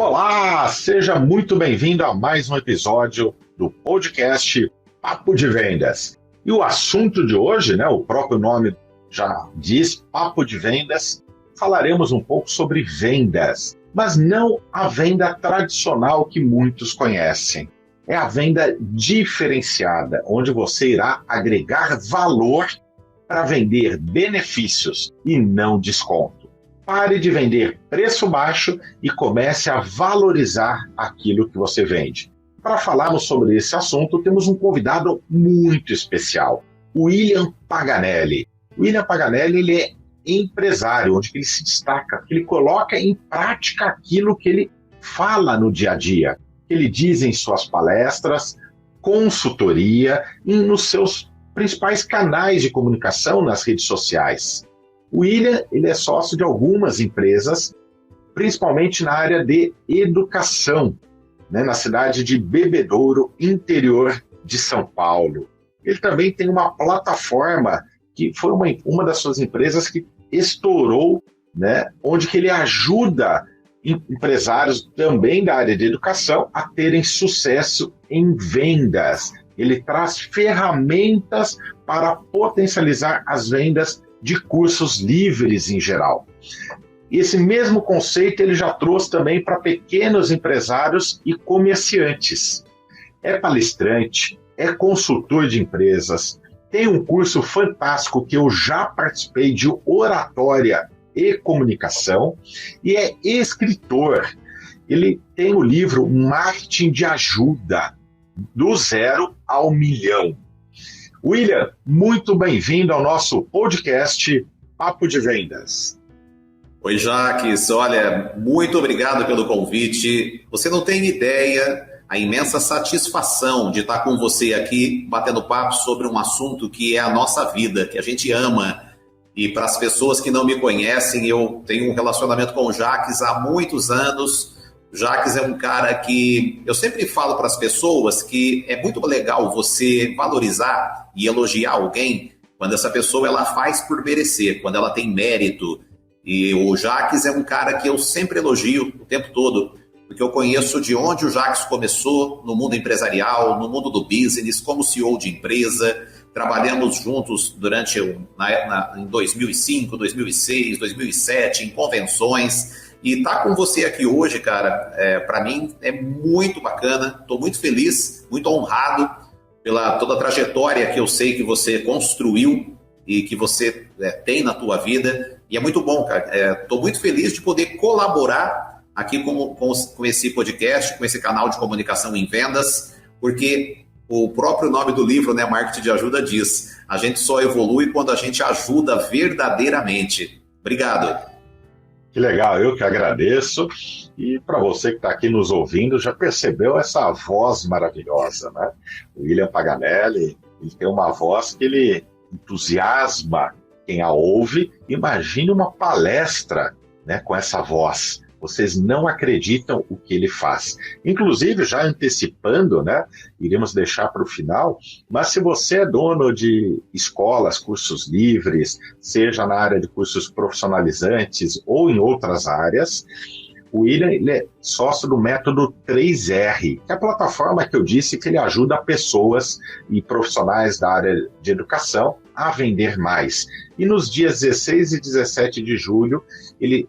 Olá, seja muito bem-vindo a mais um episódio do podcast Papo de Vendas. E o assunto de hoje, o próprio nome já diz, Papo de Vendas, falaremos um pouco sobre vendas, mas não a venda tradicional que muitos conhecem. É a venda diferenciada, onde você irá agregar valor para vender benefícios e não desconto. Pare de vender preço baixo e comece a valorizar aquilo que você vende. Para falarmos sobre esse assunto, temos um convidado muito especial, o William Paganelli. O William Paganelli ele é empresário, onde ele se destaca, ele coloca em prática aquilo que ele fala no dia a dia, que ele diz em suas palestras, consultoria e nos seus principais canais de comunicação nas redes sociais. O William ele é sócio de algumas empresas, principalmente na área de educação, na cidade de Bebedouro, interior de São Paulo. Ele também tem uma plataforma que foi uma das suas empresas que estourou, onde que ele ajuda empresários também da área de educação a terem sucesso em vendas. Ele traz ferramentas para potencializar as vendas de cursos livres em geral. E esse mesmo conceito ele já trouxe também para pequenos empresários e comerciantes. É palestrante, é consultor de empresas, tem um curso fantástico que eu já participei de oratória e comunicação e é escritor. Ele tem o livro Marketing de Ajuda, do 0 ao milhão. William, muito bem-vindo ao nosso podcast Papo de Vendas. Oi, Jaques. Olha, muito obrigado pelo convite. Você não tem ideia a imensa satisfação de estar com você aqui batendo papo sobre um assunto que é a nossa vida, que a gente ama. E para as pessoas que não me conhecem, eu tenho um relacionamento com o Jaques há muitos anos. O Jaques é um cara que eu sempre falo para as pessoas que é muito legal você valorizar e elogiar alguém quando essa pessoa ela faz por merecer, quando ela tem mérito. E o Jaques é um cara que eu sempre elogio o tempo todo, porque eu conheço de onde o Jaques começou no mundo empresarial, no mundo do business, como CEO de empresa. Trabalhamos juntos em 2005, 2006, 2007, em convenções. E estar com você aqui hoje, cara, para mim é muito bacana. Estou muito feliz, muito honrado pela toda a trajetória que eu sei que você construiu e que você tem na tua vida. E é muito bom, cara. Estou muito feliz de poder colaborar aqui com esse podcast, com esse canal de comunicação em vendas, porque o próprio nome do livro, Marketing de Ajuda, diz: a gente só evolui quando a gente ajuda verdadeiramente. Obrigado. Que legal, eu que agradeço. E para você que está aqui nos ouvindo, já percebeu essa voz maravilhosa, O William Paganelli, ele tem uma voz que ele entusiasma quem a ouve. Imagine uma palestra, com essa voz. Vocês não acreditam o que ele faz. Inclusive, já antecipando, iremos deixar para o final, mas se você é dono de escolas, cursos livres, seja na área de cursos profissionalizantes ou em outras áreas, o William ele é sócio do método 3R, que é a plataforma que eu disse que ele ajuda pessoas e profissionais da área de educação a vender mais. E nos dias 16 e 17 de julho, ele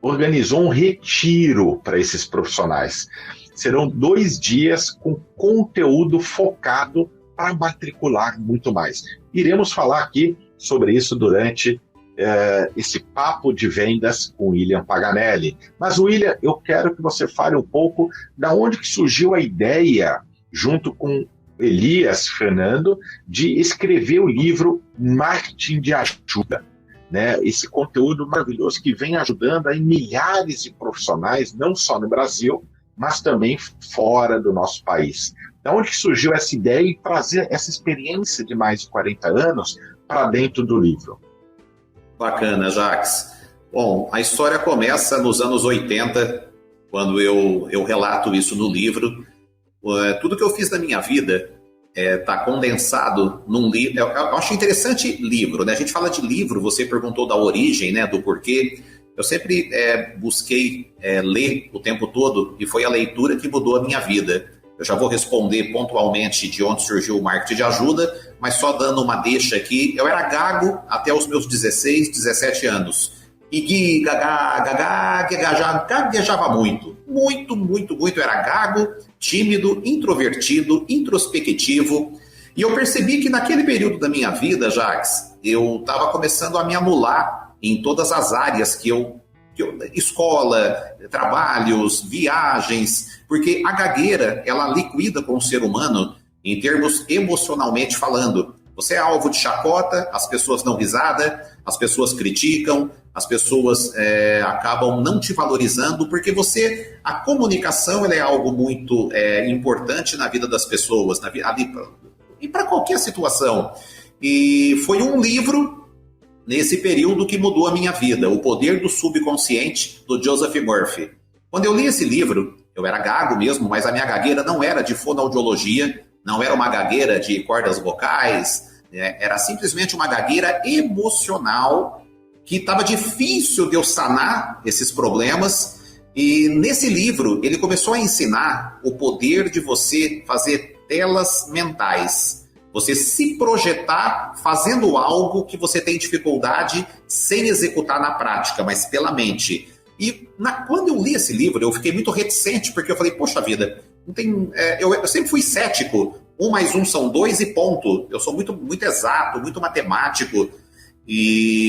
organizou um retiro para esses profissionais. Serão 2 dias com conteúdo focado para matricular muito mais. Iremos falar aqui sobre isso durante esse papo de vendas com o William Paganelli. Mas, William, eu quero que você fale um pouco da onde que surgiu a ideia, junto com Elias Fernando, de escrever o livro Marketing de Ajuda. Esse conteúdo maravilhoso que vem ajudando aí milhares de profissionais, não só no Brasil, mas também fora do nosso país. Da onde que surgiu essa ideia e trazer essa experiência de mais de 40 anos para dentro do livro? Bacana, Jaques. Bom, a história começa nos anos 80, quando eu relato isso no livro. Tudo que eu fiz na minha vida está condensado num livro. Eu acho interessante livro, A gente fala de livro, você perguntou da origem, do porquê. eu sempre busquei ler o tempo todo e foi a leitura que mudou a minha vida. Eu já vou responder pontualmente de onde surgiu o marketing de ajuda, mas só dando uma deixa aqui. Eu era gago até os meus 16, 17 anos. E gaguejava muito. Eu era gago, tímido, introvertido, introspectivo. E eu percebi que naquele período da minha vida, Jacques, eu estava começando a me anular em todas as áreas que eu escola, trabalhos, viagens, porque a gagueira, ela liquida com o ser humano em termos emocionalmente falando. Você é alvo de chacota, as pessoas dão risada, as pessoas criticam, as pessoas acabam não te valorizando, porque a comunicação ela é algo muito importante na vida das pessoas, e para qualquer situação. E foi um livro nesse período que mudou a minha vida, O Poder do Subconsciente, do Joseph Murphy. Quando eu li esse livro, eu era gago mesmo, mas a minha gagueira não era de fonoaudiologia, não era uma gagueira de cordas vocais, era simplesmente uma gagueira emocional que estava difícil de eu sanar esses problemas. E nesse livro, ele começou a ensinar o poder de você fazer telas mentais. Você se projetar fazendo algo que você tem dificuldade sem executar na prática, mas pela mente. E quando eu li esse livro, eu fiquei muito reticente, porque eu falei, poxa vida, não tem, eu sempre fui cético. 1 mais 1 são 2 e ponto. Eu sou muito, muito exato, muito matemático.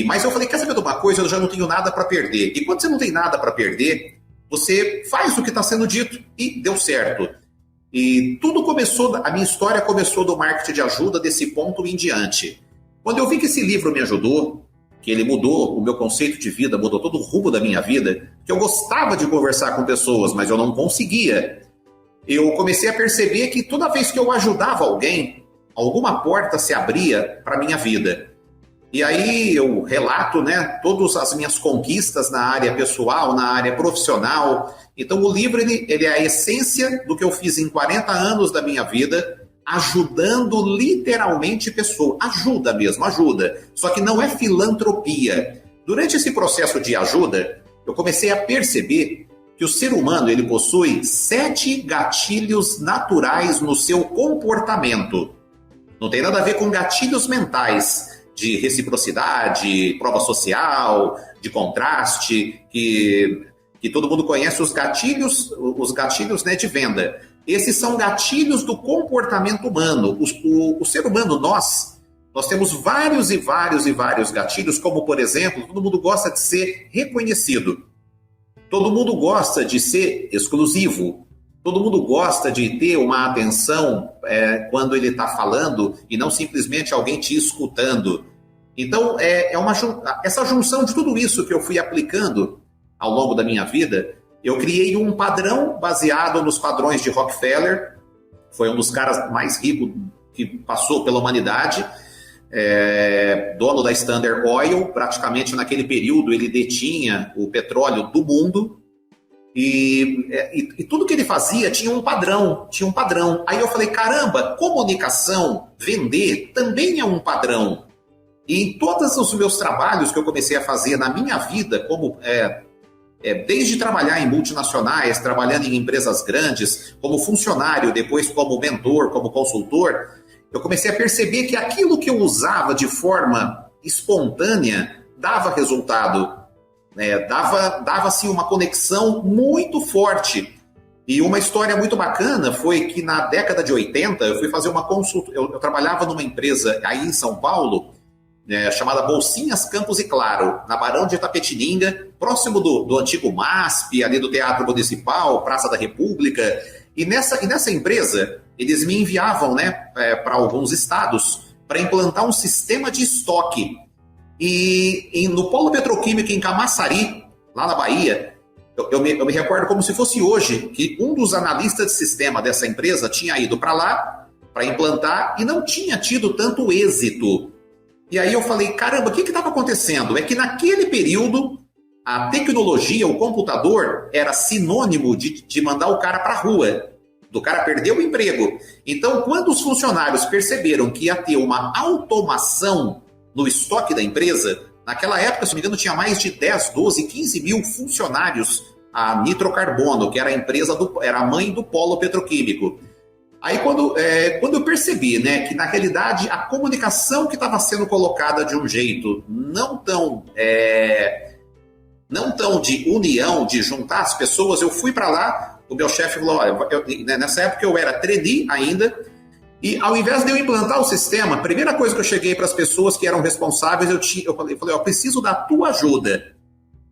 Mas eu falei, quer saber de uma coisa? Eu já não tenho nada para perder. E quando você não tem nada para perder, você faz o que está sendo dito. E deu certo. E a minha história começou do marketing de ajuda desse ponto em diante. Quando eu vi que esse livro me ajudou, que ele mudou o meu conceito de vida, mudou todo o rumo da minha vida, que eu gostava de conversar com pessoas, mas eu não conseguia, eu comecei a perceber que toda vez que eu ajudava alguém, alguma porta se abria para a minha vida. E aí eu relato, todas as minhas conquistas na área pessoal, na área profissional. Então o livro ele é a essência do que eu fiz em 40 anos da minha vida, ajudando literalmente pessoas. Ajuda mesmo, ajuda. Só que não é filantropia. Durante esse processo de ajuda, eu comecei a perceber que o ser humano ele possui 7 gatilhos naturais no seu comportamento. Não tem nada a ver com gatilhos mentais, de reciprocidade, prova social, de contraste, que todo mundo conhece os gatilhos de venda. Esses são gatilhos do comportamento humano. O ser humano, nós temos vários e vários e vários gatilhos, como, por exemplo, todo mundo gosta de ser reconhecido. Todo mundo gosta de ser exclusivo. Todo mundo gosta de ter uma atenção quando ele está falando e não simplesmente alguém te escutando. Então, essa junção de tudo isso que eu fui aplicando ao longo da minha vida, eu criei um padrão baseado nos padrões de Rockefeller. Foi um dos caras mais ricos que passou pela humanidade, dono da Standard Oil. Praticamente naquele período ele detinha o petróleo do mundo. E tudo que ele fazia tinha um padrão. Aí eu falei, caramba, comunicação, vender, também é um padrão. E em todos os meus trabalhos que eu comecei a fazer na minha vida, como desde trabalhar em multinacionais, trabalhando em empresas grandes, como funcionário, depois como mentor, como consultor, eu comecei a perceber que aquilo que eu usava de forma espontânea dava resultado. Dava-se uma conexão muito forte. E uma história muito bacana foi que na década de 80 eu fui fazer uma consulta. Eu trabalhava numa empresa aí em São Paulo, chamada Bolsinhas Campos e Claro, na Barão de Itapetininga, próximo do antigo MASP, ali do Teatro Municipal, Praça da República. E nessa empresa, eles me enviavam para alguns estados para implantar um sistema de estoque. E no Polo Petroquímico em Camaçari, lá na Bahia, eu me recordo como se fosse hoje, que um dos analistas de sistema dessa empresa tinha ido para lá para implantar e não tinha tido tanto êxito. E aí eu falei, caramba, o que estava acontecendo? É que naquele período, a tecnologia, o computador, era sinônimo de mandar o cara para a rua, do cara perder o emprego. Então, quando os funcionários perceberam que ia ter uma automação no estoque da empresa, Naquela época, se não me engano, tinha mais de 10, 12, 15 mil funcionários a Nitrocarbono, que era a empresa, era a mãe do polo petroquímico. Aí quando eu percebi, né, que na realidade a comunicação que estava sendo colocada de um jeito não tão de união, de juntar as pessoas, eu fui para lá, o meu chefe falou, olha, nessa época eu era trainee ainda, e ao invés de eu implantar o sistema, a primeira coisa que eu cheguei para as pessoas que eram responsáveis, eu falei, eu preciso da tua ajuda.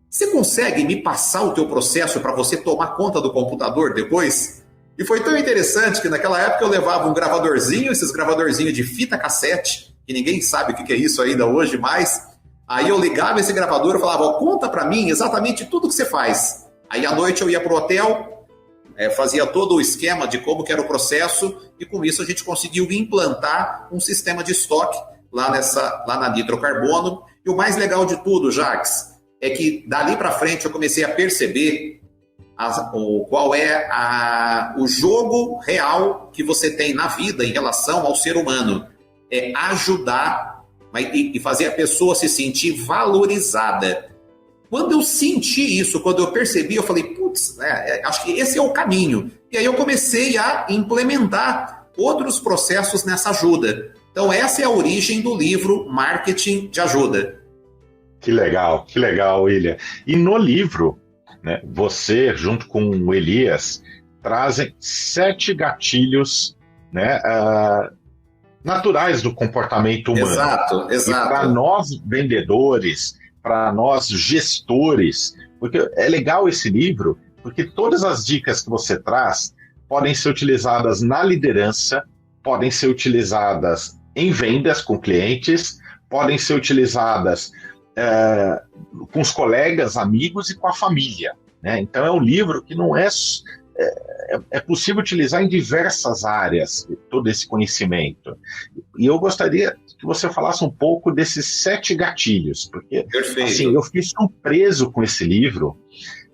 Você consegue me passar o teu processo para você tomar conta do computador depois? E foi tão interessante que naquela época eu levava um gravadorzinho, esses gravadorzinhos de fita cassete, que ninguém sabe o que é isso ainda hoje mais. Aí eu ligava esse gravador e falava, conta para mim exatamente tudo que você faz. Aí à noite eu ia para o hotel, fazia todo o esquema de como que era o processo, e com isso a gente conseguiu implantar um sistema de estoque lá na Nitrocarbono. E o mais legal de tudo, Jacques, é que dali para frente eu comecei a perceber qual é o jogo real que você tem na vida em relação ao ser humano. É ajudar e fazer a pessoa se sentir valorizada. Quando eu senti isso, quando eu percebi, eu falei, putz, acho que esse é o caminho. E aí eu comecei a implementar outros processos nessa ajuda. Então essa é a origem do livro Marketing de Ajuda. Que legal, William. E no livro, né, você, junto com o Elias, trazem 7 gatilhos, né, naturais do comportamento humano. Exato. E para nós vendedores, para nós gestores, porque é legal esse livro, porque todas as dicas que você traz podem ser utilizadas na liderança, podem ser utilizadas em vendas com clientes, podem ser utilizadas com os colegas, amigos e com a família, né? Então é um livro que não é possível utilizar em diversas áreas todo esse conhecimento. E eu gostaria que você falasse um pouco desses 7 gatilhos, porque assim, eu fiquei surpreso com esse livro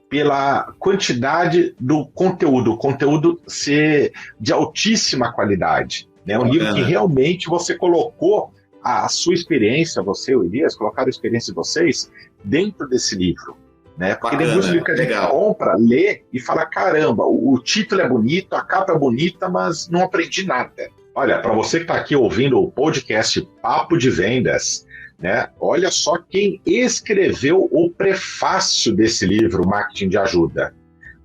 pela quantidade do conteúdo, o conteúdo ser de altíssima qualidade, né? Um livro que realmente você colocou a sua experiência, você e o Elias, colocaram a experiência de vocês dentro desse livro, né? Porque tem muitos livros que a gente compra, lê e fala, caramba, o título é bonito, a capa é bonita, mas não aprendi nada. Olha, para você que está aqui ouvindo o podcast Papo de Vendas, né? Olha só quem escreveu o prefácio desse livro, Marketing de Ajuda.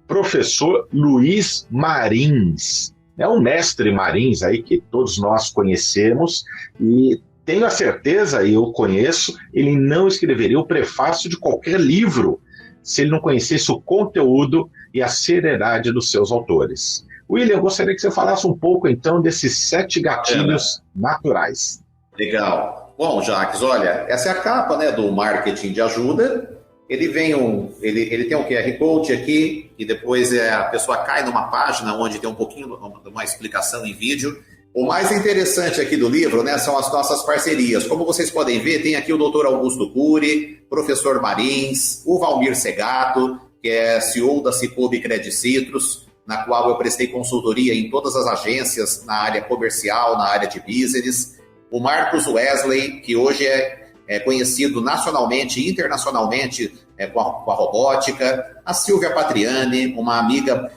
Professor Luiz Marins. É um mestre Marins aí que todos nós conhecemos e tenho a certeza, e eu conheço, ele não escreveria o prefácio de qualquer livro se ele não conhecesse o conteúdo e a seriedade dos seus autores. William, eu gostaria que você falasse um pouco, então, desses 7 gatilhos naturais. Legal. Bom, Jacques, olha, essa é a capa, né, do Marketing de Ajuda. Ele tem um QR Code aqui, e depois a pessoa cai numa página onde tem um pouquinho de uma explicação em vídeo. O mais interessante aqui do livro, né, são as nossas parcerias. Como vocês podem ver, tem aqui o Dr. Augusto Cury, professor Marins, o Valmir Segato, que é CEO da Cicobi Credit Citrus, na qual eu prestei consultoria em todas as agências na área comercial, na área de business. O Marcos Wesley, que hoje é conhecido nacionalmente e internacionalmente com a robótica. A Silvia Patriani, uma amiga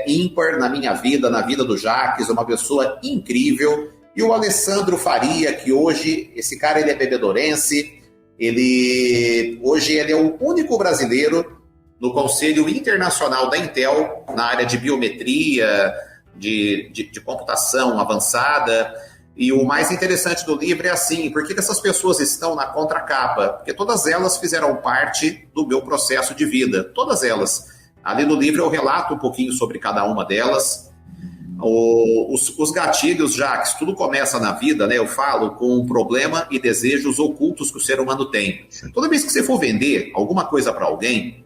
ímpar na minha vida, na vida do Jacques, uma pessoa incrível. E o Alessandro Faria, que hoje, esse cara ele é bebedorense, hoje ele é o único brasileiro no Conselho Internacional da Intel, na área de biometria, de computação avançada. E o mais interessante do livro é assim, por que essas pessoas estão na contracapa? Porque todas elas fizeram parte do meu processo de vida, todas elas. Ali no livro eu relato um pouquinho sobre cada uma delas. Os gatilhos, Jacques, tudo começa na vida, né? Eu falo com um problema e desejos ocultos que o ser humano tem. Toda vez que você for vender alguma coisa para alguém,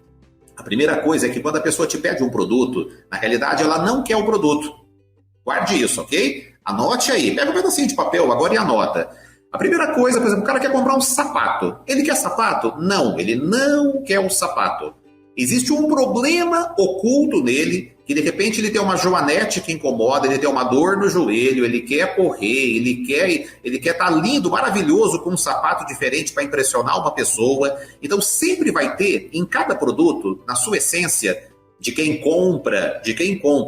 a primeira coisa é que quando a pessoa te pede um produto, na realidade ela não quer o produto. Guarde isso, ok? Anote aí, pega um pedacinho de papel agora e anota. A primeira coisa, por exemplo, o cara quer comprar um sapato. Ele quer sapato? Não, ele não quer um sapato. Existe um problema oculto nele que de repente ele tem uma joanete que incomoda, ele tem uma dor no joelho, ele quer correr, ele quer estar lindo, maravilhoso, com um sapato diferente para impressionar uma pessoa. Então sempre vai ter em cada produto, na sua essência, de quem compra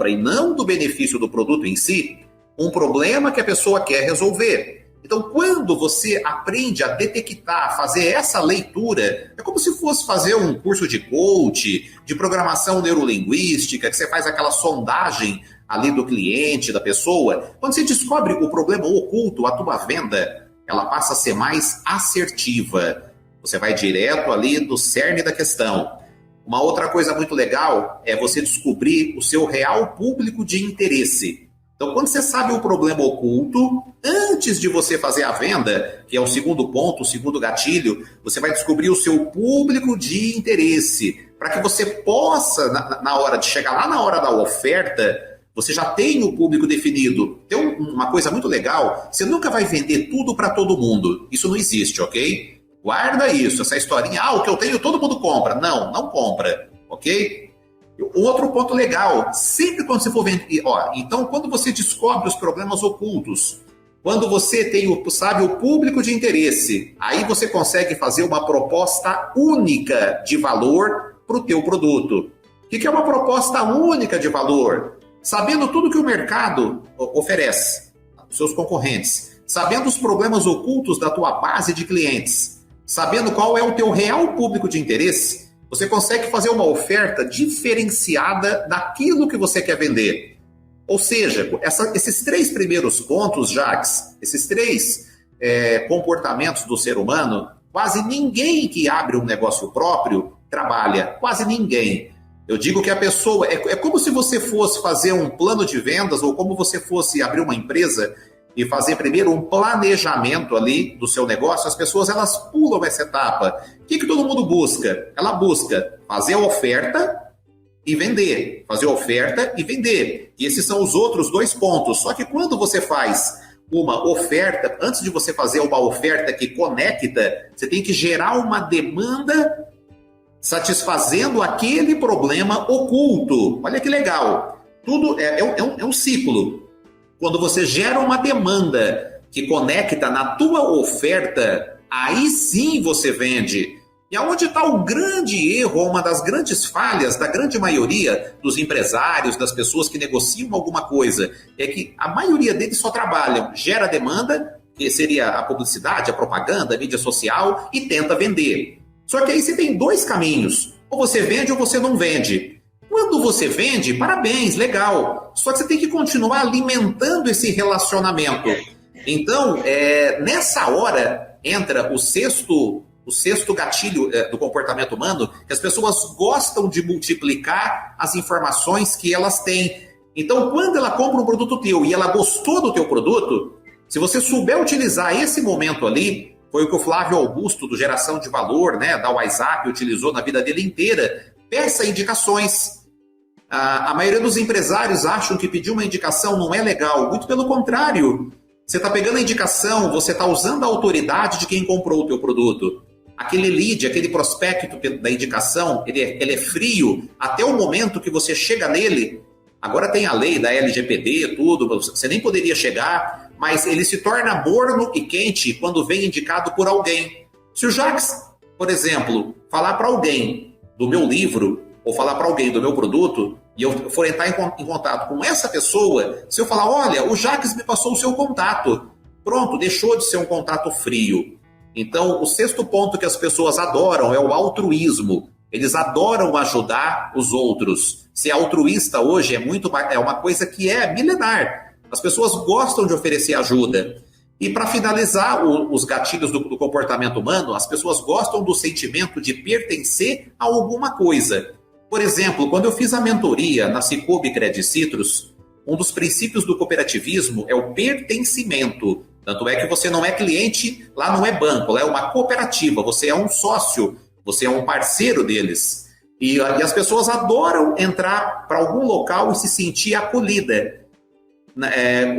e não do benefício do produto em si, um problema que a pessoa quer resolver. Então, quando você aprende a detectar, fazer essa leitura, é como se fosse fazer um curso de coach, de programação neurolinguística, que você faz aquela sondagem ali do cliente, da pessoa. Quando você descobre o problema oculto, a tua venda, ela passa a ser mais assertiva. Você vai direto ali do cerne da questão. Uma outra coisa muito legal é você descobrir o seu real público de interesse. Então, quando você sabe o problema oculto, antes de você fazer a venda, que é o segundo ponto, o segundo gatilho, você vai descobrir o seu público de interesse, para que você possa, na hora de chegar lá na hora da oferta, você já tem o público definido. Tem uma coisa muito legal, você nunca vai vender tudo para todo mundo. Isso não existe, ok? Guarda isso, essa historinha, o que eu tenho todo mundo compra. Não, não compra, ok? Outro ponto legal, sempre quando você for vender, então quando você descobre os problemas ocultos, quando você sabe o público de interesse, aí você consegue fazer uma proposta única de valor para o teu produto. O que é uma proposta única de valor? Sabendo tudo que o mercado oferece, os seus concorrentes, sabendo os problemas ocultos da tua base de clientes, sabendo qual é o teu real público de interesse, você consegue fazer uma oferta diferenciada daquilo que você quer vender. Ou seja, esses 3 primeiros pontos, Jacques, esses 3 comportamentos do ser humano, quase ninguém que abre um negócio próprio trabalha, quase ninguém. Eu digo que a pessoa, é como se você fosse fazer um plano de vendas ou como você fosse abrir uma empresa e fazer primeiro um planejamento ali do seu negócio. As pessoas, elas pulam essa etapa. O que todo mundo busca? Ela busca fazer a oferta e vender. Fazer a oferta e vender. E esses são os outros 2 pontos. Só que quando você faz uma oferta, antes de você fazer uma oferta que conecta, você tem que gerar uma demanda satisfazendo aquele problema oculto. Olha que legal. Tudo é um ciclo. Quando você gera uma demanda que conecta na tua oferta, aí sim você vende. E aonde está o grande erro, uma das grandes falhas da grande maioria dos empresários, das pessoas que negociam alguma coisa, é que a maioria deles só trabalham, gera demanda, que seria a publicidade, a propaganda, a mídia social, e tenta vender. Só que aí você tem 2 caminhos, ou você vende ou você não vende. Quando você vende, parabéns, legal. Só que você tem que continuar alimentando esse relacionamento. Então, nessa hora, entra o sexto gatilho do comportamento humano, que as pessoas gostam de multiplicar as informações que elas têm. Então, quando ela compra um produto teu e ela gostou do teu produto, se você souber utilizar esse momento ali, foi o que o Flávio Augusto, do Geração de Valor, né, da WhatsApp, utilizou na vida dele inteira, peça indicações. A maioria dos empresários acham que pedir uma indicação não é legal. Muito pelo contrário. Você está pegando a indicação, você está usando a autoridade de quem comprou o teu produto. Aquele lead, aquele prospecto da indicação, ele é frio até o momento que você chega nele. Agora tem a lei da LGPD, tudo, você nem poderia chegar, mas ele se torna morno e quente quando vem indicado por alguém. Se o Jacques, por exemplo, falar para alguém do meu livro, ou falar para alguém do meu produto, e eu for entrar em contato com essa pessoa, se eu falar, olha, o Jacques me passou o seu contato, pronto, deixou de ser um contato frio. Então, o 6º ponto que as pessoas adoram é o altruísmo. Eles adoram ajudar os outros. Ser altruísta hoje é uma coisa que é milenar. As pessoas gostam de oferecer ajuda. E para finalizar os gatilhos do comportamento humano, as pessoas gostam do sentimento de pertencer a alguma coisa. Por exemplo, quando eu fiz a mentoria na Cicobi Credit Citrus, um dos princípios do cooperativismo é o pertencimento. Tanto é que você não é cliente, lá não é banco, lá é uma cooperativa, você é um sócio, você é um parceiro deles. E as pessoas adoram entrar para algum local e se sentir acolhida.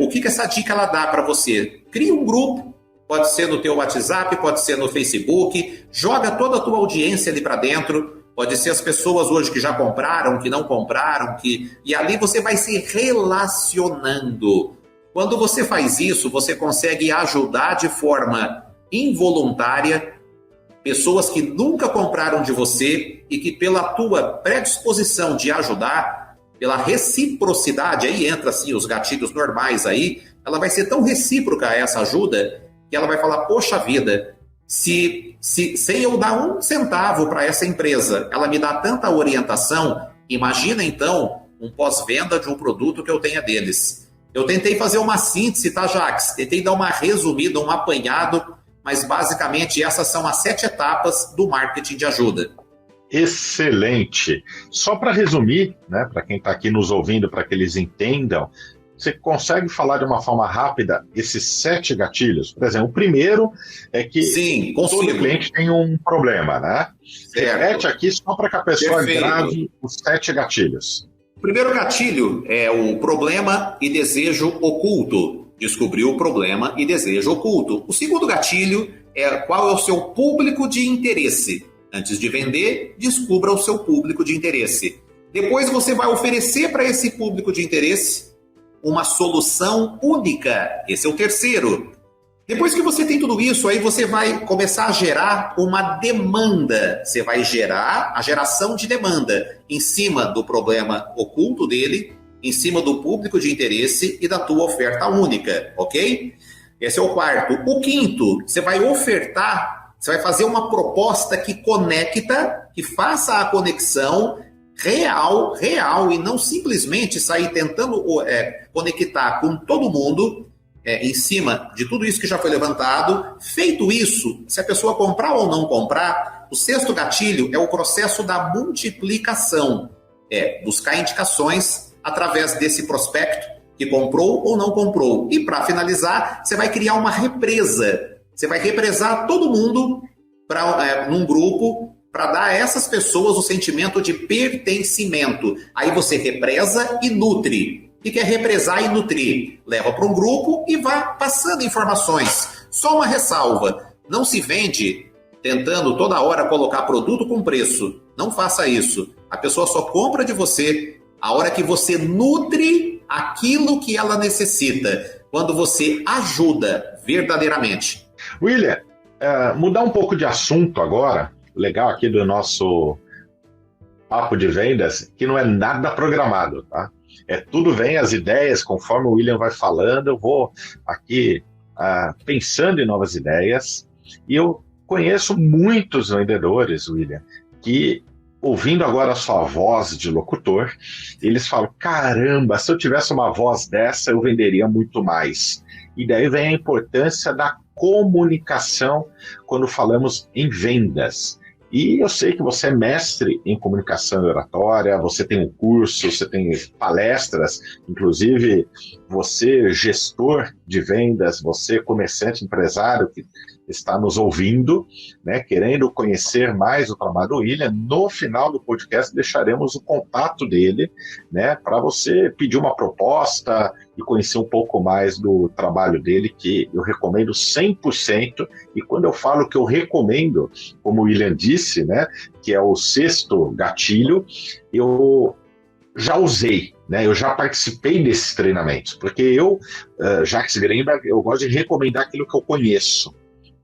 O que essa dica ela dá para você? Cria um grupo, pode ser no teu WhatsApp, pode ser no Facebook, joga toda a tua audiência ali para dentro, pode ser as pessoas hoje que já compraram, que não compraram, e ali você vai se relacionando. Quando você faz isso, você consegue ajudar de forma involuntária pessoas que nunca compraram de você e que pela tua predisposição de ajudar, pela reciprocidade, aí entra assim os gatilhos normais aí, ela vai ser tão recíproca essa ajuda que ela vai falar, poxa vida, se sem eu dar um centavo para essa empresa, ela me dá tanta orientação, imagina então um pós-venda de um produto que eu tenha deles. Eu tentei fazer uma síntese, tá, Jax? Tentei dar uma resumida, um apanhado, mas basicamente essas são as 7 etapas do marketing de ajuda. Excelente! Só para resumir, né, para quem está aqui nos ouvindo, para que eles entendam, você consegue falar de uma forma rápida esses 7 gatilhos? Por exemplo, o primeiro é que sim, todo cliente tem um problema, né? Certo. Repete aqui só para que a pessoa grave os 7 gatilhos. O primeiro gatilho é o problema e desejo oculto. Descobrir o problema e desejo oculto. O segundo gatilho é qual é o seu público de interesse. Antes de vender, descubra o seu público de interesse. Depois você vai oferecer para esse público de interesse uma solução única. Esse é o terceiro. Depois que você tem tudo isso, aí você vai começar a gerar uma demanda. Você vai gerar a geração de demanda em cima do problema oculto dele, em cima do público de interesse e da tua oferta única, ok? Esse é o quarto. O quinto, você vai ofertar, você vai fazer uma proposta que conecta, que faça a conexão real, e não simplesmente sair tentando conectar com todo mundo, em cima de tudo isso que já foi levantado. Feito isso, se a pessoa comprar ou não comprar, o sexto gatilho é o processo da multiplicação. Buscar indicações através desse prospecto que comprou ou não comprou. E para finalizar, você vai criar uma represa. Você vai represar todo mundo num grupo para dar a essas pessoas o sentimento de pertencimento. Aí você represa e nutre. O que é represar e nutrir? Leva para um grupo e vai passando informações. Só uma ressalva, não se vende tentando toda hora colocar produto com preço. Não faça isso. A pessoa só compra de você a hora que você nutre aquilo que ela necessita. Quando você ajuda verdadeiramente. William, mudar um pouco de assunto agora. Legal aqui do nosso papo de vendas, que não é nada programado, tá? Tudo vem, as ideias, conforme o William vai falando, eu vou aqui pensando em novas ideias, e eu conheço muitos vendedores, William, que ouvindo agora a sua voz de locutor, eles falam, caramba, se eu tivesse uma voz dessa, eu venderia muito mais. E daí vem a importância da comunicação quando falamos em vendas. E eu sei que você é mestre em comunicação e oratória, você tem um curso, você tem palestras, inclusive você gestor de vendas, você comerciante, empresário que está nos ouvindo, né, querendo conhecer mais o trabalho do William. No final do podcast deixaremos o contato dele, né, para você pedir uma proposta e conhecer um pouco mais do trabalho dele, que eu recomendo 100%. E quando eu falo que eu recomendo, como o William disse, né, que é o sexto gatilho, eu já usei, né, eu já participei desses treinamentos, porque eu, Jacques Greenberg, eu gosto de recomendar aquilo que eu conheço.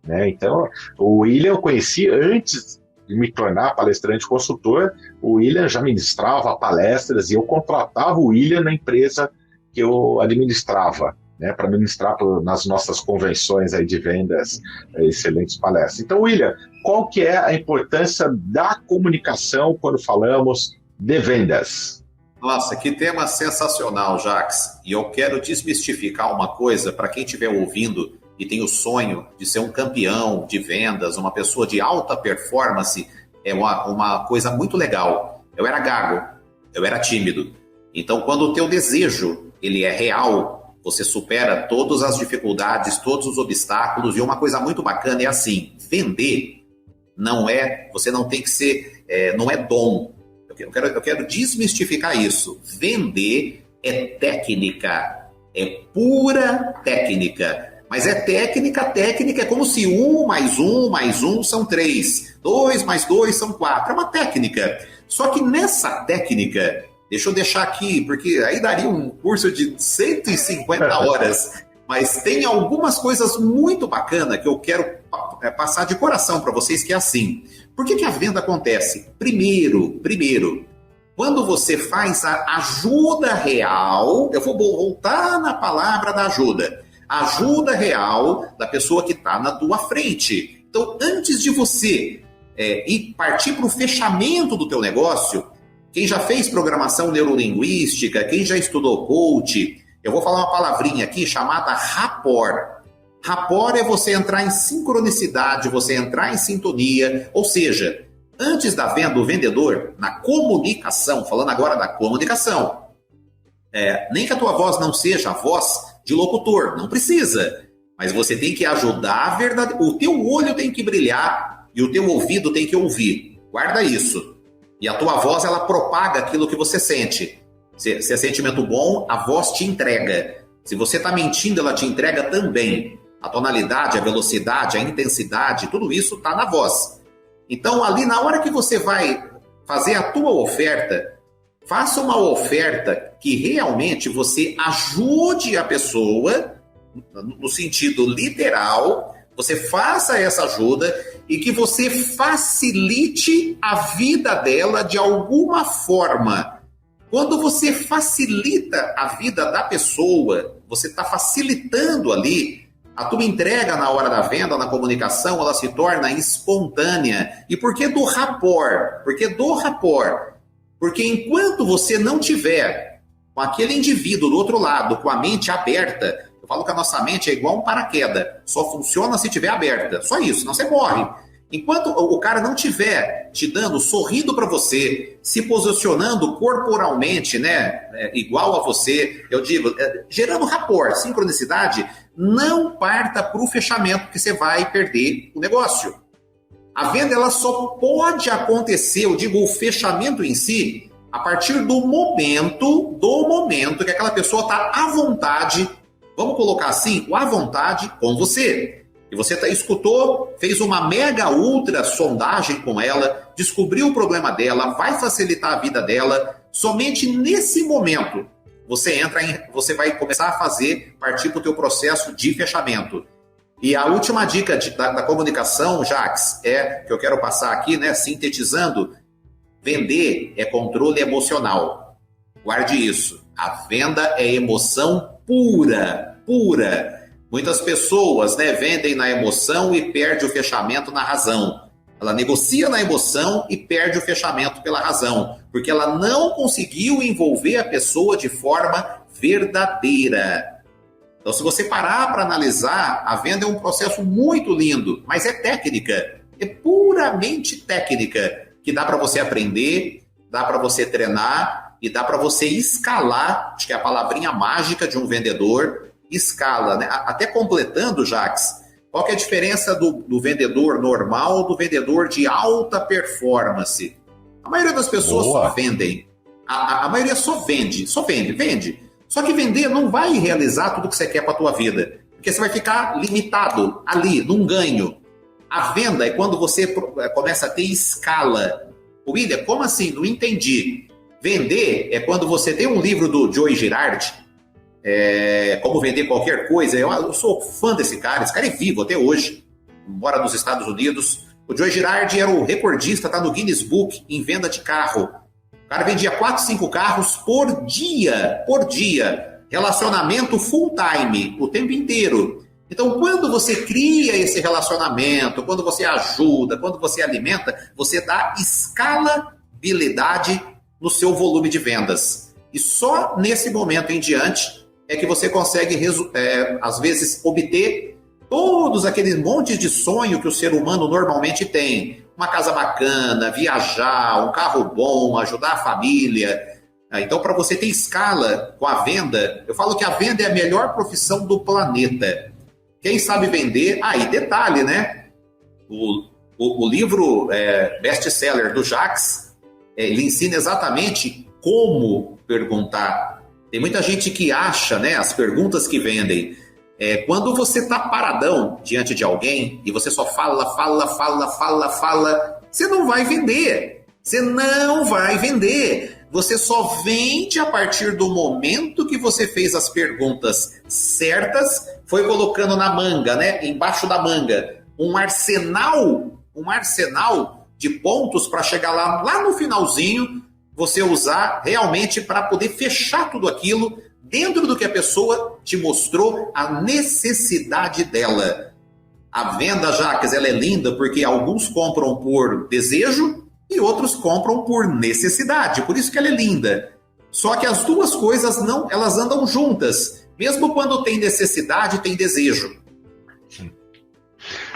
Né? Então, o William eu conheci antes de me tornar palestrante consultor. O William já ministrava palestras e eu contratava o William na empresa que eu administrava, né, para ministrar nas nossas convenções aí de vendas, excelentes palestras. Então, William, qual que é a importância da comunicação quando falamos de vendas? Nossa, que tema sensacional, Jacques. E eu quero desmistificar uma coisa para quem estiver ouvindo e tem o sonho de ser um campeão de vendas, uma pessoa de alta performance. É uma coisa muito legal. Eu era gago, eu era tímido. Então, quando o teu desejo ele é real, você supera todas as dificuldades, todos os obstáculos. E uma coisa muito bacana é assim, vender você não tem que ser, não é dom. Eu quero desmistificar isso. Vender é técnica, é pura técnica. Mas é técnica, técnica é como se 1 mais 1 são 3, 2 mais 2 são 4, é uma técnica. Só que nessa técnica, deixa eu deixar aqui, porque aí daria um curso de 150 horas, mas tem algumas coisas muito bacanas que eu quero passar de coração para vocês, que é assim. Por que a venda acontece? Primeiro, quando você faz a ajuda real, eu vou voltar na palavra da ajuda, a ajuda real da pessoa que está na tua frente. Então, antes de você ir partir para o fechamento do teu negócio, quem já fez programação neurolinguística, quem já estudou coach, eu vou falar uma palavrinha aqui chamada rapport. Rapport é você entrar em sincronicidade, você entrar em sintonia, ou seja, antes da venda, o vendedor, na comunicação, falando agora da comunicação, nem que a tua voz não seja a voz de locutor, não precisa, mas você tem que ajudar a verdade, o teu olho tem que brilhar e o teu ouvido tem que ouvir, guarda isso, e a tua voz ela propaga aquilo que você sente, se é sentimento bom, a voz te entrega, se você está mentindo, ela te entrega também, a tonalidade, a velocidade, a intensidade, tudo isso está na voz. Então, ali, na hora que você vai fazer a tua oferta, faça uma oferta que realmente você ajude a pessoa, no sentido literal, você faça essa ajuda e que você facilite a vida dela de alguma forma. Quando você facilita a vida da pessoa, você está facilitando ali, a tua entrega na hora da venda, na comunicação, ela se torna espontânea. E por que do rapport? Porque do rapport. Porque enquanto você não tiver com aquele indivíduo do outro lado, com a mente aberta, eu falo que a nossa mente é igual um paraquedas, só funciona se estiver aberta. Só isso, senão você morre. Enquanto o cara não estiver te dando, sorrindo para você, se posicionando corporalmente, né, igual a você, eu digo, gerando rapport, sincronicidade, não parta para o fechamento que você vai perder o negócio. A venda ela só pode acontecer, eu digo, o fechamento em si, a partir do momento que aquela pessoa está à vontade, vamos colocar assim, à vontade com você. E você escutou, fez uma mega ultra sondagem com ela, descobriu o problema dela, vai facilitar a vida dela. Somente nesse momento você vai começar a partir para o teu processo de fechamento. E a última dica da comunicação, Jax, que eu quero passar aqui, né, sintetizando, vender é controle emocional. Guarde isso. A venda é emoção pura. Muitas pessoas, né, vendem na emoção e perde o fechamento na razão. Ela negocia na emoção e perde o fechamento pela razão, porque ela não conseguiu envolver a pessoa de forma verdadeira. Então, se você parar para analisar, a venda é um processo muito lindo, mas é técnica, é puramente técnica, que dá para você aprender, dá para você treinar e dá para você escalar, acho que é a palavrinha mágica de um vendedor, escala, né? Até completando, Jax, qual que é a diferença do vendedor normal do vendedor de alta performance? A maioria das pessoas só vendem. A maioria só vende. Só que vender não vai realizar tudo que você quer para a tua vida, porque você vai ficar limitado ali, num ganho. A venda é quando você começa a ter escala. William, como assim? Não entendi. Vender é quando você tem um livro do Joe Girardi, Como Vender Qualquer Coisa. Eu sou fã desse cara, esse cara é vivo até hoje, mora nos Estados Unidos. O Joe Girardi era o recordista, tá no Guinness Book em venda de carro. O cara vendia 4, 5 carros por dia, relacionamento full time, o tempo inteiro. Então, quando você cria esse relacionamento, quando você ajuda, quando você alimenta, você dá escalabilidade no seu volume de vendas. E só nesse momento em diante é que você consegue, às vezes, obter todos aqueles montes de sonho que o ser humano normalmente tem. Uma casa bacana, viajar, um carro bom, ajudar a família. Então, para você ter escala com a venda, eu falo que a venda é a melhor profissão do planeta. Quem sabe vender... e detalhe, né? O livro best-seller do Jax, ele ensina exatamente como perguntar. Tem muita gente que acha, né, as perguntas que vendem. Quando você está paradão diante de alguém e você só fala, você não vai vender. Você não vai vender. Você só vende a partir do momento que você fez as perguntas certas, foi colocando na manga, né? Embaixo da manga, um arsenal de pontos para chegar lá no finalzinho, você usar realmente para poder fechar tudo aquilo dentro do que a pessoa te mostrou, a necessidade dela. A venda, Jacques, ela é linda porque alguns compram por desejo e outros compram por necessidade. Por isso que ela é linda. Só que as duas coisas elas andam juntas. Mesmo quando tem necessidade, tem desejo.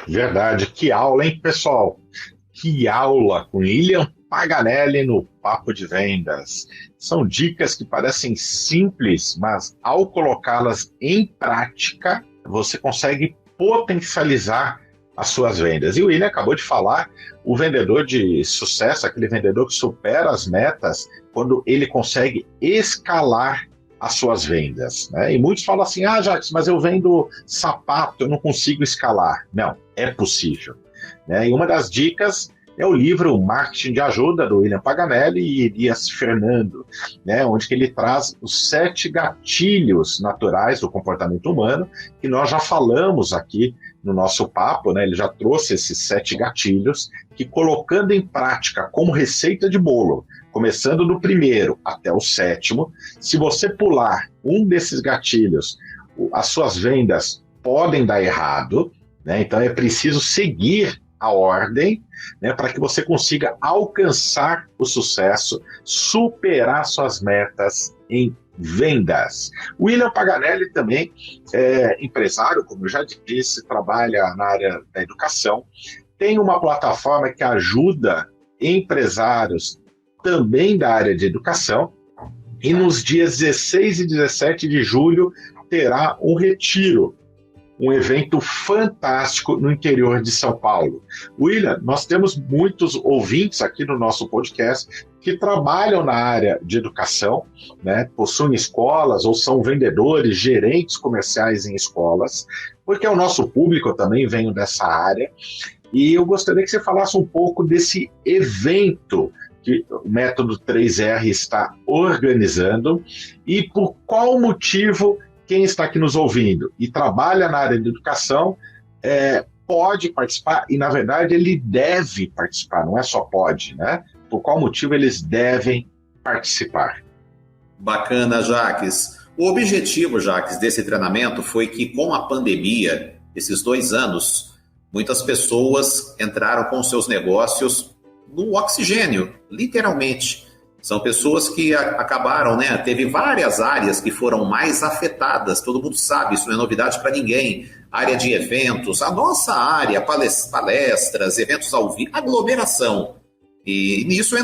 Verdade. Que aula, hein, pessoal? Que aula com William Paganelli no Papo de Vendas. São dicas que parecem simples, mas ao colocá-las em prática, você consegue potencializar as suas vendas. E o William acabou de falar, o vendedor de sucesso, aquele vendedor que supera as metas, quando ele consegue escalar as suas vendas, né? E muitos falam assim, Jacques, mas eu vendo sapato, eu não consigo escalar. Não, é possível, né? E uma das dicas é o livro Marketing de Ajuda, do William Paganelli e Elias Fernando, né, onde que ele traz os 7 gatilhos naturais do comportamento humano, que nós já falamos aqui no nosso papo, né, ele já trouxe esses 7 gatilhos, que colocando em prática como receita de bolo, começando do primeiro até o 7º, se você pular um desses gatilhos, as suas vendas podem dar errado, né, então é preciso seguir a ordem, né, para que você consiga alcançar o sucesso, superar suas metas em vendas. O William Paganelli também é empresário, como eu já disse, trabalha na área da educação, tem uma plataforma que ajuda empresários também da área de educação, e nos dias 16 e 17 de julho terá um retiro, um evento fantástico no interior de São Paulo. William, nós temos muitos ouvintes aqui no nosso podcast que trabalham na área de educação, né, possuem escolas ou são vendedores, gerentes comerciais em escolas, porque o nosso público também vem dessa área, e eu gostaria que você falasse um pouco desse evento que o Método 3R está organizando e por qual motivo quem está aqui nos ouvindo e trabalha na área de educação pode participar e, na verdade, ele deve participar, não é só pode, né? Por qual motivo eles devem participar? Bacana, Jacques. O objetivo, Jacques, desse treinamento foi que, com a pandemia, esses 2 anos, muitas pessoas entraram com seus negócios no oxigênio, literalmente. São pessoas que acabaram, né? Teve várias áreas que foram mais afetadas, todo mundo sabe, isso não é novidade para ninguém. Área de eventos, a nossa área, palestras, eventos ao vivo, aglomeração. E nisso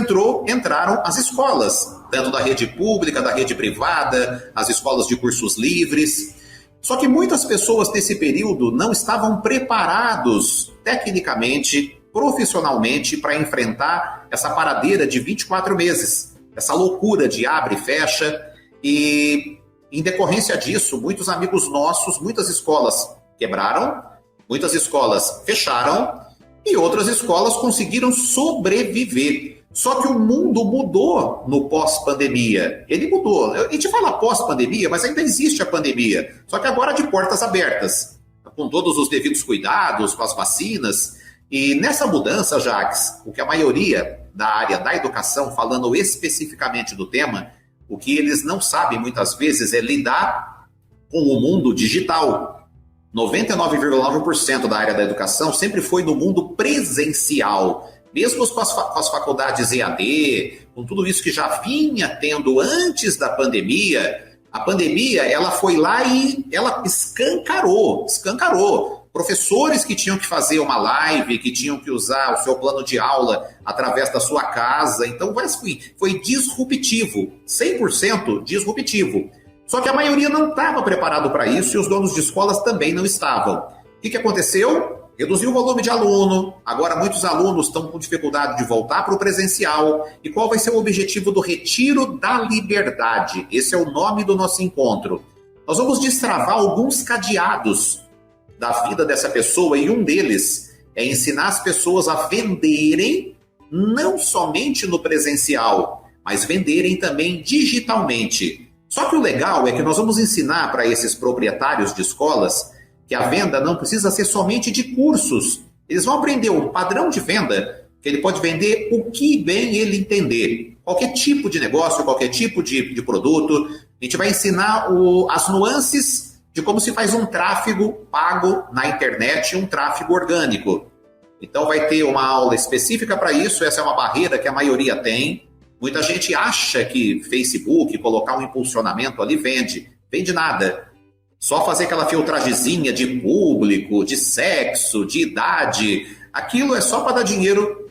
entraram as escolas, tanto da rede pública, da rede privada, as escolas de cursos livres. Só que muitas pessoas nesse período não estavam preparados tecnicamente, profissionalmente, para enfrentar essa paradeira de 24 meses, essa loucura de abre e fecha, e em decorrência disso, muitos amigos nossos, muitas escolas quebraram, muitas escolas fecharam, e outras escolas conseguiram sobreviver. Só que o mundo mudou no pós-pandemia. Ele mudou. A gente fala pós-pandemia, mas ainda existe a pandemia. Só que agora de portas abertas, com todos os devidos cuidados, com as vacinas. E nessa mudança, Jacques, o que a maioria da área da educação, falando especificamente do tema, o que eles não sabem muitas vezes é lidar com o mundo digital. 99,9% da área da educação sempre foi no mundo presencial, mesmo com as faculdades EAD, com tudo isso que já vinha tendo antes da pandemia. A pandemia, ela foi lá e ela escancarou. Professores que tinham que fazer uma live, que tinham que usar o seu plano de aula através da sua casa. Então, foi disruptivo, 100% disruptivo. Só que a maioria não estava preparado para isso e os donos de escolas também não estavam. O que aconteceu? Reduziu o volume de aluno, agora muitos alunos estão com dificuldade de voltar para o presencial. E qual vai ser o objetivo do Retiro da Liberdade? Esse é o nome do nosso encontro. nós vamos destravar alguns cadeados da vida dessa pessoa, e um deles é ensinar as pessoas a venderem não somente no presencial, mas venderem também digitalmente. Só que o legal é que nós vamos ensinar para esses proprietários de escolas que a venda não precisa ser somente de cursos. Eles vão aprender um padrão de venda, que ele pode vender o que bem ele entender. Qualquer tipo de negócio, qualquer tipo de produto. A gente vai ensinar as nuances de como se faz um tráfego pago na internet, um tráfego orgânico. Então vai ter uma aula específica para isso, essa é uma barreira que a maioria tem. Muita gente acha que Facebook, colocar um impulsionamento ali vende nada. Só fazer aquela filtragemzinha de público, de sexo, de idade, aquilo é só para dar dinheiro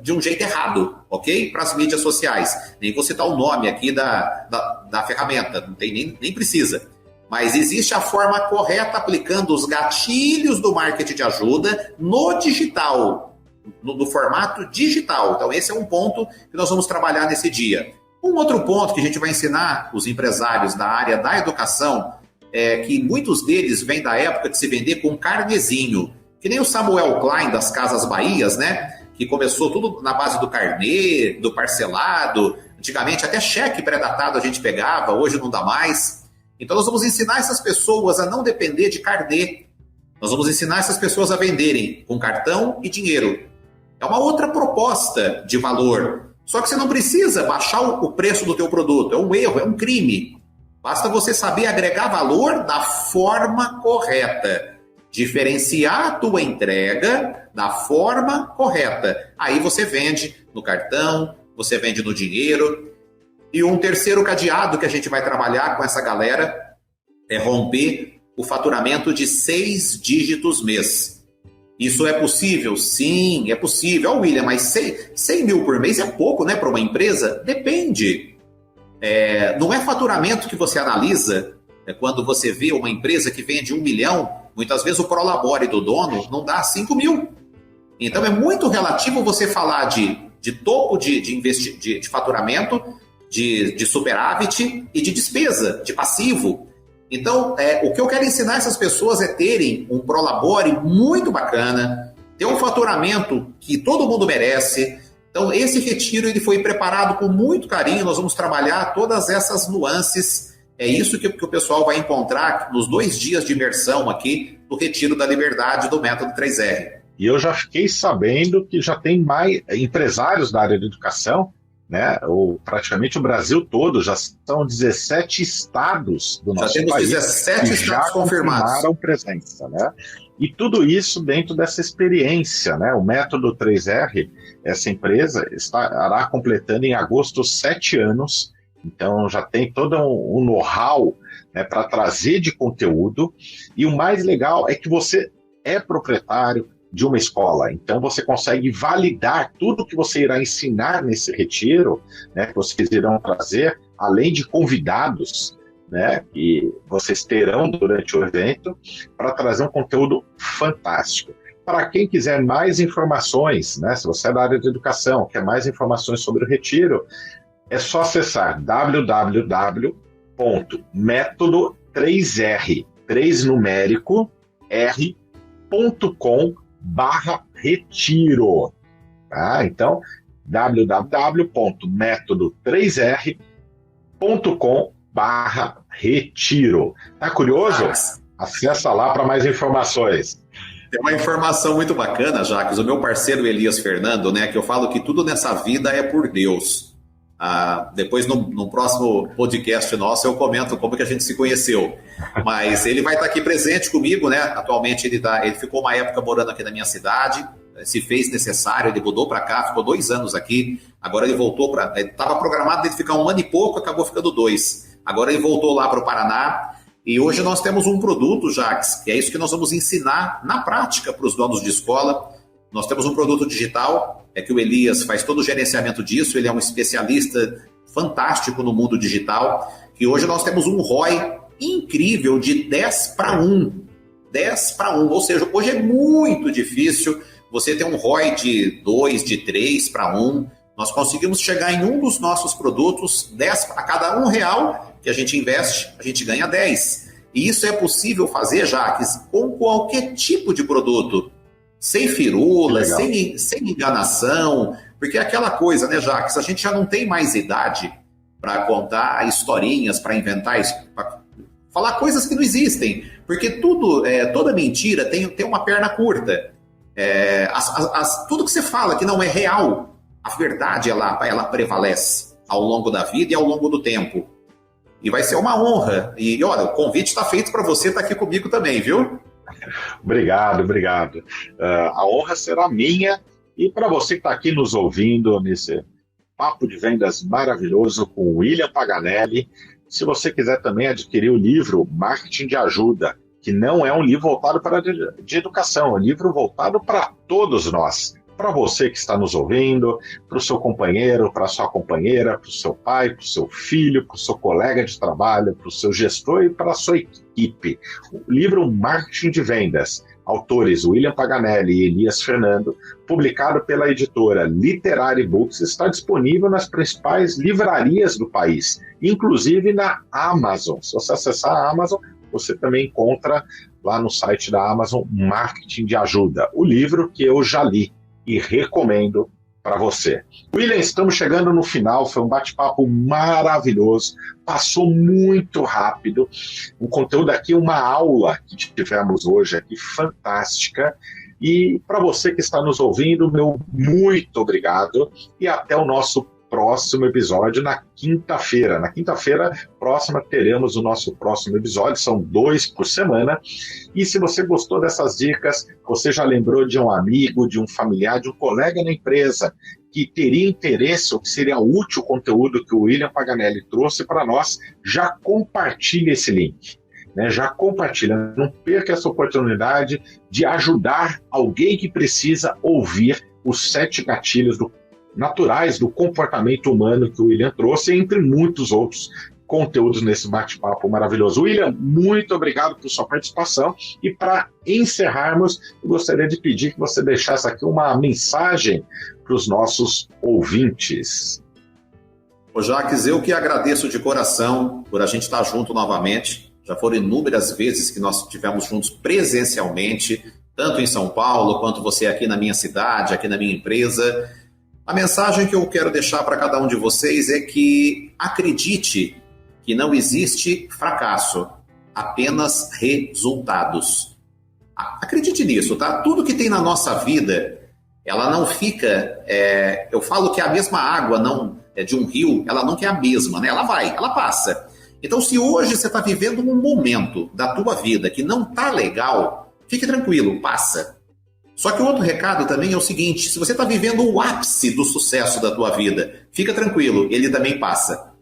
de um jeito errado, ok? Para as mídias sociais. Nem vou citar o nome aqui da ferramenta, não tem, nem precisa. Mas existe a forma correta aplicando os gatilhos do marketing de ajuda no digital, no formato digital. Então esse é um ponto que nós vamos trabalhar nesse dia. Um outro ponto que a gente vai ensinar os empresários da área da educação é que muitos deles vêm da época de se vender com carnezinho, que nem o Samuel Klein das Casas Bahias, né? Que começou tudo na base do carnê, do parcelado. Antigamente até cheque pré-datado a gente pegava, hoje não dá mais. Então nós vamos ensinar essas pessoas a não depender de carnê. Nós vamos ensinar essas pessoas a venderem com cartão e dinheiro. É uma outra proposta de valor. Só que você não precisa baixar o preço do teu produto. É um erro, é um crime. Basta você saber agregar valor da forma correta. Diferenciar a tua entrega da forma correta. Aí você vende no cartão, você vende no dinheiro. E um terceiro cadeado que a gente vai trabalhar com essa galera é romper o faturamento de 6 dígitos mês. Isso é possível? Sim, é possível. Ó, William, mas 100 mil por mês é pouco, né, para uma empresa? Depende. Não é faturamento que você analisa quando você vê uma empresa que vende 1 milhão, muitas vezes o prolabore do dono não dá 5 mil. Então é muito relativo você falar de topo de faturamento, de superávit e de despesa, de passivo. Então, o que eu quero ensinar essas pessoas é terem um prolabore muito bacana, ter um faturamento que todo mundo merece. Então, esse retiro ele foi preparado com muito carinho, nós vamos trabalhar todas essas nuances. É isso que o pessoal vai encontrar nos 2 dias de imersão aqui no Retiro da Liberdade do Método 3R. E eu já fiquei sabendo que já tem mais empresários da área de educação, né? Praticamente o Brasil todo, já são 17 estados do nosso país. Já temos 17 estados confirmados. Confirmaram presença, né? E tudo isso dentro dessa experiência, né? O Método 3R, essa empresa estará completando em agosto 7 anos, então já tem todo um know-how, né, para trazer de conteúdo, e o mais legal é que você é proprietário de uma escola, então você consegue validar tudo que você irá ensinar nesse retiro, né, que vocês irão trazer, além de convidados, né, que vocês terão durante o evento, para trazer um conteúdo fantástico. Para quem quiser mais informações, né, se você é da área de educação, quer mais informações sobre o retiro, é só acessar www.método3r, 3 numérico, r.com/retiro. Tá? Então, www.método3r.com/retiro. Tá curioso? Acessa lá para mais informações. Tem uma informação muito bacana, Jacques. O meu parceiro Elias Fernando, né, que eu falo que tudo nessa vida é por Deus. Depois, no próximo podcast nosso, eu comento como que a gente se conheceu. Mas ele vai estar aqui presente comigo, né? Atualmente ele ficou uma época morando aqui na minha cidade, se fez necessário, ele mudou para cá, ficou 2 anos aqui. Agora ele voltou para... Estava programado ele ficar 1 ano e pouco, acabou ficando 2. Agora ele voltou lá para o Paraná. E hoje nós temos um produto, Jacques, que é isso que nós vamos ensinar na prática para os donos de escola. Nós temos um produto digital, que o Elias faz todo o gerenciamento disso, ele é um especialista fantástico no mundo digital, e hoje nós temos um ROI incrível de 10/1. 10/1, ou seja, hoje é muito difícil você ter um ROI de 2, de 3/1. Nós conseguimos chegar em um dos nossos produtos, 10, a cada R$1 que a gente investe, a gente ganha 10. E isso é possível fazer, Jaques, com qualquer tipo de produto. Sem firula, sem enganação. Porque é aquela coisa, né, Jaques? A gente já não tem mais idade para contar historinhas, para inventar, para falar coisas que não existem. Porque toda mentira tem uma perna curta. Tudo que você fala que não é real, a verdade ela prevalece ao longo da vida e ao longo do tempo. E vai ser uma honra. E olha, o convite está feito para você estar aqui comigo também, viu? Obrigado. A honra será minha e para você que está aqui nos ouvindo nesse papo de vendas maravilhoso com o William Paganelli. Se você quiser também adquirir o livro Marketing de Ajuda, que não é um livro voltado para de educação, é um livro voltado para todos nós. Para você que está nos ouvindo, para o seu companheiro, para a sua companheira, para o seu pai, para o seu filho, para o seu colega de trabalho, para o seu gestor e para a sua equipe. O livro Marketing de Vendas, autores William Paganelli e Elias Fernando, publicado pela editora Literary Books, está disponível nas principais livrarias do país, inclusive na Amazon. Se você acessar a Amazon, você também encontra lá no site da Amazon Marketing de Ajuda, o livro que eu já li e recomendo para você. William, estamos chegando no final, foi um bate-papo maravilhoso, passou muito rápido, o conteúdo aqui, uma aula que tivemos hoje aqui, fantástica, e para você que está nos ouvindo, meu muito obrigado, e até o nosso próximo episódio na quinta-feira. Na quinta-feira próxima teremos o nosso próximo episódio, são 2 por semana. E se você gostou dessas dicas, você já lembrou de um amigo, de um familiar, de um colega na empresa que teria interesse ou que seria útil o conteúdo que o William Paganelli trouxe para nós, já compartilhe esse link. Já compartilha, não perca essa oportunidade de ajudar alguém que precisa ouvir os 7 gatilhos naturais do comportamento humano que o William trouxe, entre muitos outros conteúdos nesse bate-papo maravilhoso. William, muito obrigado por sua participação e para encerrarmos, eu gostaria de pedir que você deixasse aqui uma mensagem para os nossos ouvintes. Ô Jaques, eu que agradeço de coração por a gente estar junto novamente. Já foram inúmeras vezes que nós estivemos juntos presencialmente, tanto em São Paulo, quanto você aqui na minha cidade, aqui na minha empresa. A mensagem que eu quero deixar para cada um de vocês é que acredite que não existe fracasso, apenas resultados. Acredite nisso, tá? Tudo que tem na nossa vida, ela não fica... eu falo que a mesma água de um rio, ela nunca é a mesma, né? Ela passa. Então, se hoje você está vivendo um momento da tua vida que não está legal, fique tranquilo, passa. Só que o outro recado também é o seguinte, se você está vivendo o ápice do sucesso da tua vida, fica tranquilo, ele também passa.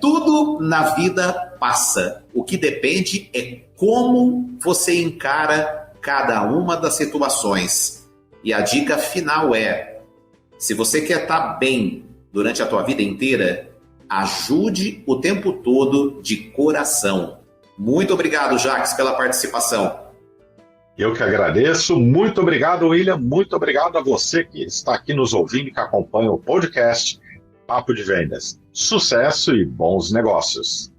Tudo na vida passa. O que depende é como você encara cada uma das situações. E a dica final é, se você quer estar bem durante a tua vida inteira, ajude o tempo todo de coração. Muito obrigado, Jaques, pela participação. Eu que agradeço. Muito obrigado, William. Muito obrigado a você que está aqui nos ouvindo e que acompanha o podcast Papo de Vendas. Sucesso e bons negócios.